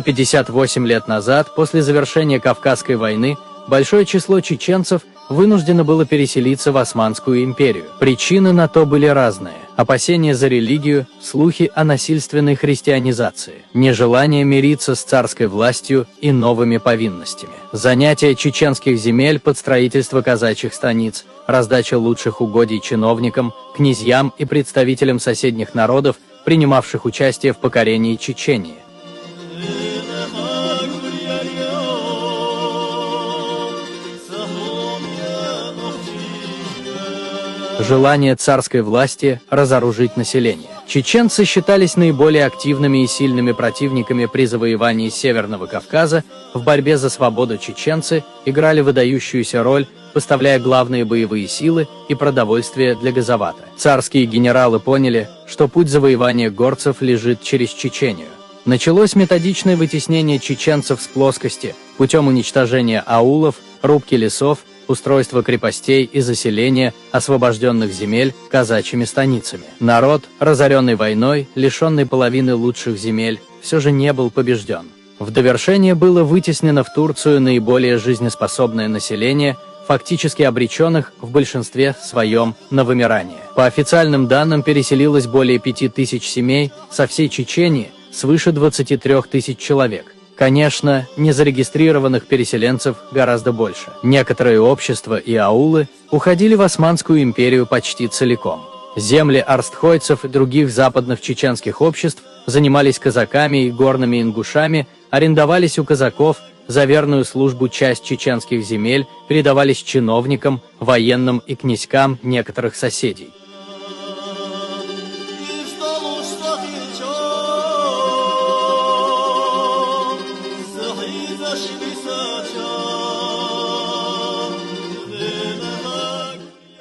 58 лет назад, после завершения Кавказской войны, большое число чеченцев вынуждено было переселиться в Османскую империю. Причины на то были разные: опасения за религию, слухи о насильственной христианизации, нежелание мириться с царской властью и новыми повинностями, занятие чеченских земель под строительство казачьих станиц, раздача лучших угодий чиновникам, князьям и представителям соседних народов, принимавших участие в покорении Чечении. Желание царской власти разоружить население. Чеченцы считались наиболее активными и сильными противниками при завоевании Северного Кавказа. В борьбе за свободу чеченцы играли выдающуюся роль, поставляя главные боевые силы и продовольствие для Газавата. Царские генералы поняли, что путь завоевания горцев лежит через Чечению. Началось методичное вытеснение чеченцев с плоскости путем уничтожения аулов, рубки лесов, устройство крепостей и заселения освобожденных земель казачьими станицами. Народ, разоренный войной, лишенный половины лучших земель, все же не был побежден. В довершение было вытеснено в Турцию наиболее жизнеспособное население, фактически обреченных в большинстве своем на вымирание. По официальным данным, переселилось более 5000 семей со всей Чечении, свыше 23 тысяч человек. Конечно, незарегистрированных переселенцев гораздо больше. Некоторые общества и аулы уходили в Османскую империю почти целиком. Земли арстхойцев и других западных чеченских обществ занимались казаками и горными ингушами, арендовались у казаков, за верную службу часть чеченских земель передавались чиновникам, военным и князькам некоторых соседей.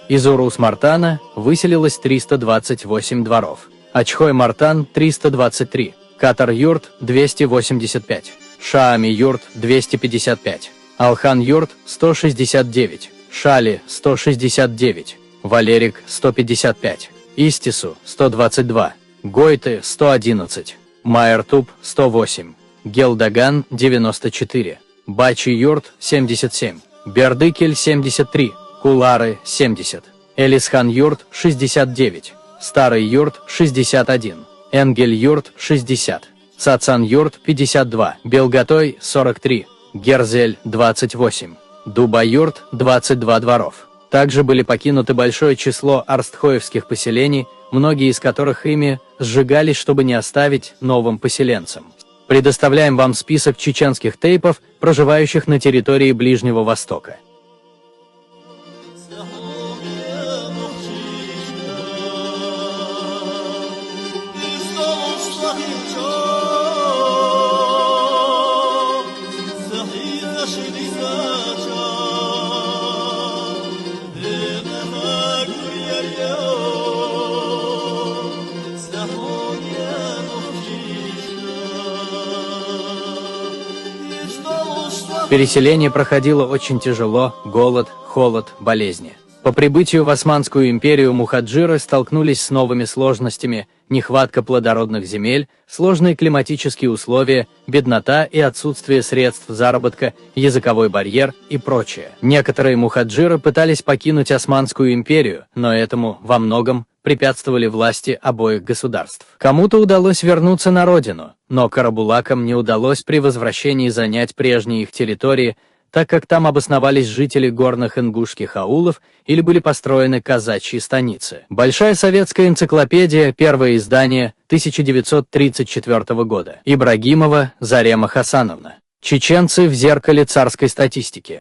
Из Урус-Мартана выселилось 328 дворов, Ачхой-Мартан – 323, Катар-Юрт – 285, Шаами-Юрт – 255, Алхан-Юрт – 169, Шали – 169, Валерик – 155, Истису – 122, Гойты – 111, Майертуб – 108, Гелдаган – 94, Бачи-Юрт – 77, Бердыкель – 73, Кулары – 70, Элисхан-Юрт – 69, Старый Юрт – 61, Энгель-Юрт – 60, Сацан-Юрт – 52, Белготой – 43, Герзель – 28, Дуба-Юрт – 22 дворов. Также были покинуты большое число арстхоевских поселений, многие из которых ими сжигались, чтобы не оставить новым поселенцам. Предоставляем вам список чеченских тейпов, проживающих на территории Ближнего Востока. Переселение проходило очень тяжело: голод, холод, болезни. По прибытию в Османскую империю мухаджиры столкнулись с новыми сложностями: нехватка плодородных земель, сложные климатические условия, беднота и отсутствие средств заработка, языковой барьер и прочее. Некоторые мухаджиры пытались покинуть Османскую империю, но этому во многом препятствовали власти обоих государств. Кому-то удалось вернуться на родину, но карабулакам не удалось при возвращении занять прежние их территории, так как там обосновались жители горных ингушских аулов или были построены казачьи станицы. Большая советская энциклопедия, первое издание, 1934 года. Ибрагимова Зарема Хасановна. Чеченцы в зеркале царской статистики.